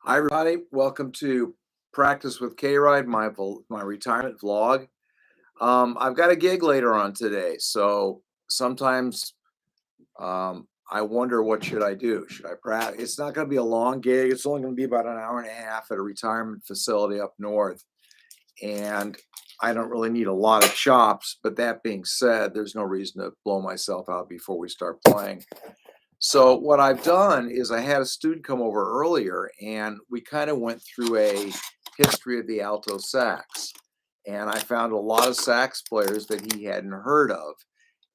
Hi, everybody. Welcome to Practice with K Ride, my retirement vlog. I've got a gig later on today, so sometimes I wonder what should I do. Should I practice? It's not going to be a long gig. It's only going to be about an hour and a half at a retirement facility up north, and I don't really need a lot of chops. But that being said, there's no reason to blow myself out before we start playing. So what I've done is I had a student come over earlier and we kind of went through a history of the alto sax. And I found a lot of sax players that he hadn't heard of.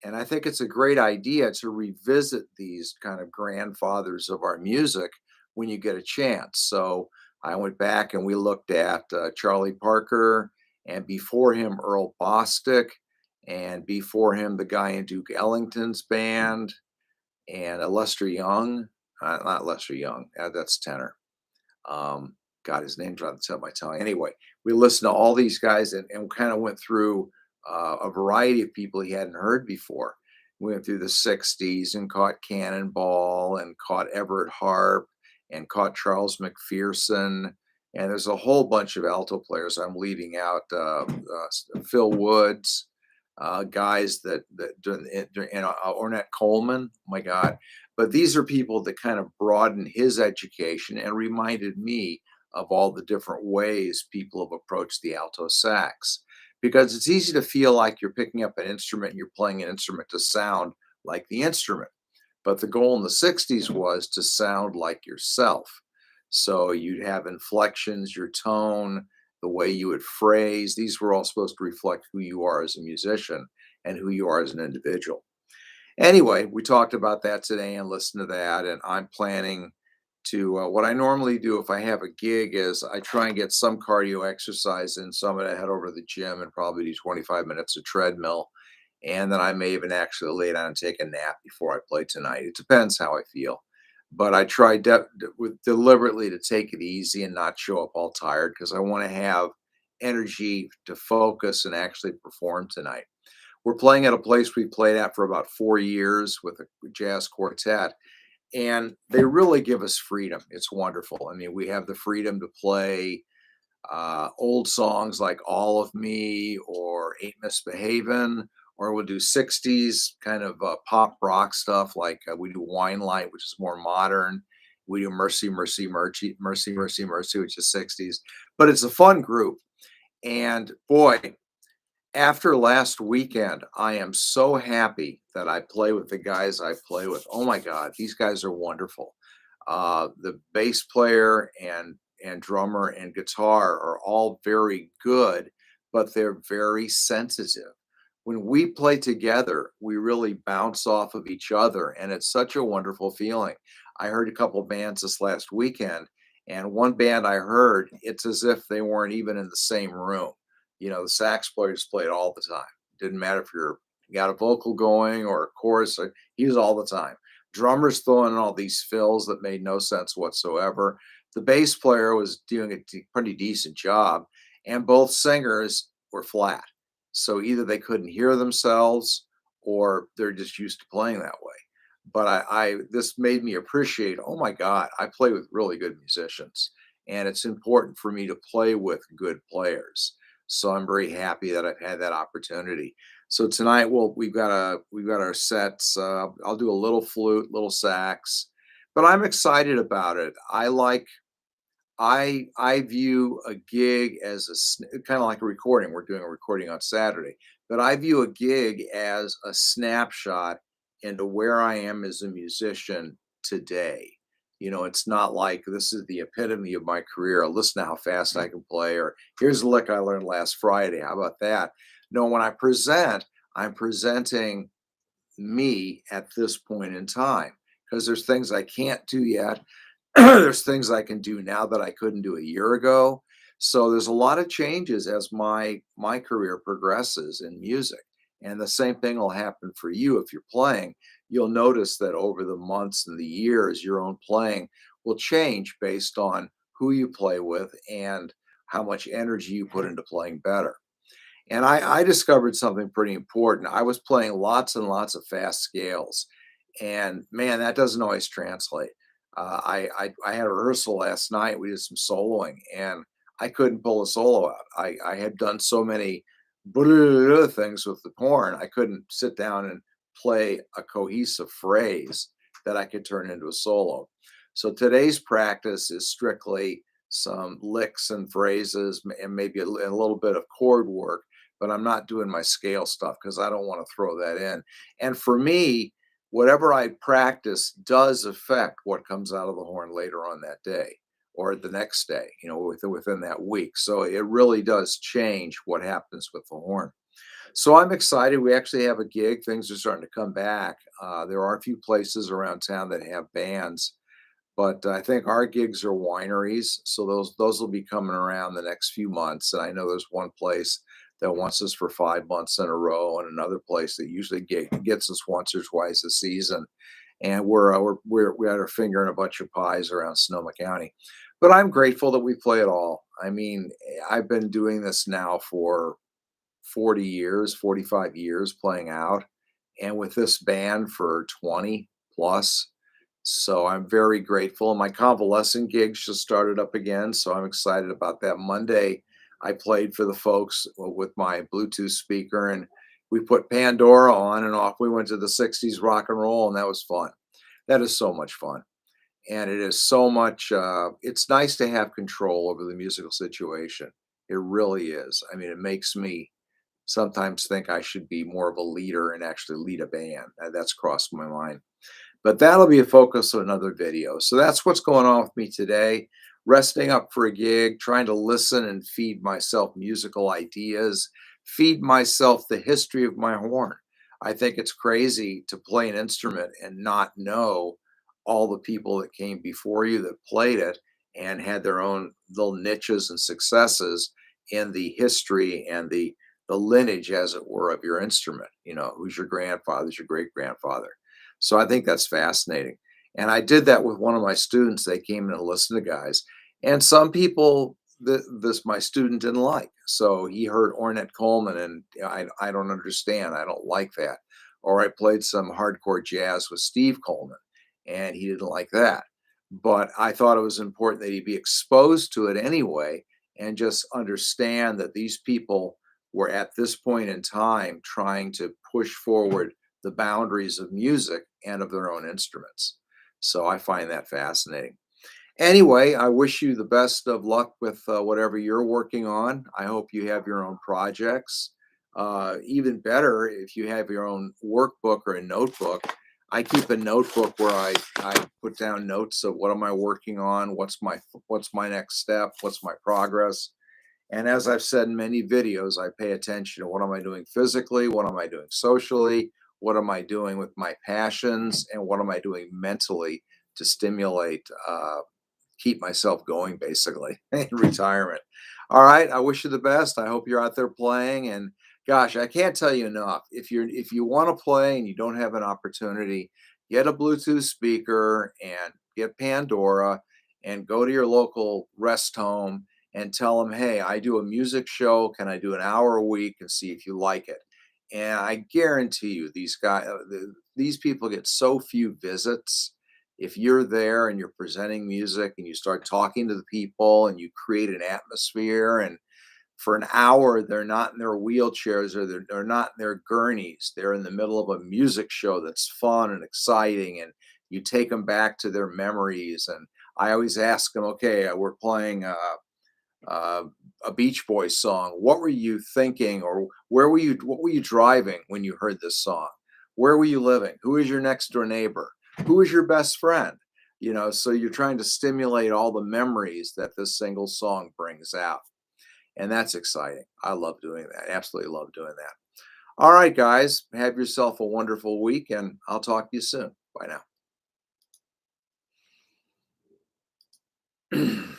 And I think it's a great idea to revisit these kind of grandfathers of our music when you get a chance. So I went back and we looked at Charlie Parker, and before him, Earl Bostic, and before him, the guy in Duke Ellington's band and Lester Young, not Lester Young, that's tenor. God, his name's on the tip of my tongue. Anyway, we listened to all these guys and kind of went through a variety of people he hadn't heard before. We went through the 60s and caught Cannonball and caught Everett Harp and caught Charles McPherson. And there's a whole bunch of alto players. I'm leaving out Phil Woods, guys and Ornette Coleman. Oh my God. But these are people that kind of broadened his education and reminded me of all the different ways people have approached the alto sax. Because it's easy to feel like you're picking up an instrument and you're playing an instrument to sound like the instrument. But the goal in the 60s was to sound like yourself. So you'd have inflections, your tone, the way you would phrase. These were all supposed to reflect who you are as a musician and who you are as an individual. Anyway, we talked about that today and listened to that. And I'm planning to, what I normally do if I have a gig is I try and get some cardio exercise in. So I'm going to head over to the gym and probably do 25 minutes of treadmill. And then I may even actually lay down and take a nap before I play tonight. It depends how I feel. But I try deliberately to take it easy and not show up all tired because I want to have energy to focus and actually perform tonight. We're playing at a place we played at for about 4 years with a jazz quartet, and they really give us freedom. It's wonderful. I mean, we have the freedom to play old songs like All of Me or Ain't Misbehavin', or we'll do 60s kind of pop rock stuff like we do Wine Light, which is more modern. We do Mercy, Mercy, Mercy, Mercy, Mercy, Mercy, which is 60s. But it's a fun group. And boy, after last weekend, I am so happy that I play with the guys I play with. Oh my God, these guys are wonderful. The bass player and drummer and guitar are all very good, but they're very sensitive. When we play together, we really bounce off of each other, and it's such a wonderful feeling. I heard a couple bands this last weekend, and one band I heard, it's as if they weren't even in the same room. The sax players played all the time. Didn't matter if you got a vocal going or a chorus, he was all the time. Drummers throwing in all these fills that made no sense whatsoever. The bass player was doing a pretty decent job, and both singers were flat. So either they couldn't hear themselves or they're just used to playing that way. But I this made me appreciate, oh my God, I play with really good musicians, and it's important for me to play with good players. So I'm very happy that I've had that opportunity. So tonight, we've got our sets. I'll do a little flute, little sax, but I'm excited about it. I view a gig as kind of like a recording. We're doing a recording on Saturday, but I view a gig as a snapshot into where I am as a musician today. It's not like this is the epitome of my career. Listen to how fast I can play, or here's a lick I learned last Friday. How about that? No, when I present, I'm presenting me at this point in time because there's things I can't do yet. There's things I can do now that I couldn't do a year ago. So there's a lot of changes as my career progresses in music. And the same thing will happen for you if you're playing. You'll notice that over the months and the years, your own playing will change based on who you play with and how much energy you put into playing better. And I discovered something pretty important. I was playing lots and lots of fast scales. And man, that doesn't always translate. I had a rehearsal last night. We did some soloing, and I couldn't pull a solo out. I had done so many things with the horn. I couldn't sit down and play a cohesive phrase that I could turn into a solo. So today's practice is strictly some licks and phrases and maybe a little bit of chord work, but I'm not doing my scale stuff because I don't want to throw that in. And for me, whatever I practice does affect what comes out of the horn later on that day or the next day, within that week. So it really does change what happens with the horn. So I'm excited. We actually have a gig. Things are starting to come back. There are a few places around town that have bands, but I think our gigs are wineries, so those will be coming around the next few months. And I know there's one place that wants us for 5 months in a row, and another place that usually gets us once or twice a season. And we had our finger in a bunch of pies around Sonoma County. But I'm grateful that we play it all. I mean, I've been doing this now for 40 years, 45 years playing out, and with this band for 20 plus. So I'm very grateful. My convalescent gigs just started up again, so I'm excited about that. Monday, I played for the folks with my Bluetooth speaker, and we put Pandora on, and off we went to the 60s rock and roll, and that was fun. That is so much fun. And it is so much, it's nice to have control over the musical situation. It really is. I mean, it makes me sometimes think I should be more of a leader and actually lead a band. That's crossed my mind. But that'll be a focus of another video. So that's what's going on with me today. Resting up for a gig, trying to listen and feed myself musical ideas, feed myself the history of my horn. I think it's crazy to play an instrument and not know all the people that came before you that played it and had their own little niches and successes in the history and the lineage, as it were, of your instrument. Who's your grandfather, who's your great grandfather. So I think that's fascinating. And I did that with one of my students. They came in and listened to guys. And some people this my student didn't like. So he heard Ornette Coleman and I don't understand. I don't like that. Or I played some hardcore jazz with Steve Coleman and he didn't like that. But I thought it was important that he be exposed to it anyway and just understand that these people were at this point in time trying to push forward the boundaries of music and of their own instruments. So I find that fascinating. Anyway, I wish you the best of luck with whatever you're working on. I hope you have your own projects. Even better if you have your own workbook or a notebook. I keep a notebook where I put down notes of what am I working on, what's my next step, what's my progress. And as I've said in many videos, I pay attention to what am I doing physically, what am I doing socially, what am I doing with my passions, and what am I doing mentally to stimulate, keep myself going basically in retirement. All right, I wish you the best. I hope you're out there playing. And gosh, I can't tell you enough. If you want to play and you don't have an opportunity, get a Bluetooth speaker and get Pandora and go to your local rest home and tell them, hey, I do a music show. Can I do an hour a week and see if you like it? And I guarantee you, these people get so few visits. If you're there and you're presenting music and you start talking to the people and you create an atmosphere, and for an hour they're not in their wheelchairs or they're not in their gurneys, they're in the middle of a music show that's fun and exciting, and you take them back to their memories. And I always ask them, okay, we're playing uh, a Beach Boys song. What were you thinking, or what were you driving when you heard this song? Where were you living? Who is your next door neighbor? Who is your best friend? So you're trying to stimulate all the memories that this single song brings out. And that's exciting. I love doing that. Absolutely love doing that. All right, guys, have yourself a wonderful week, and I'll talk to you soon. Bye now.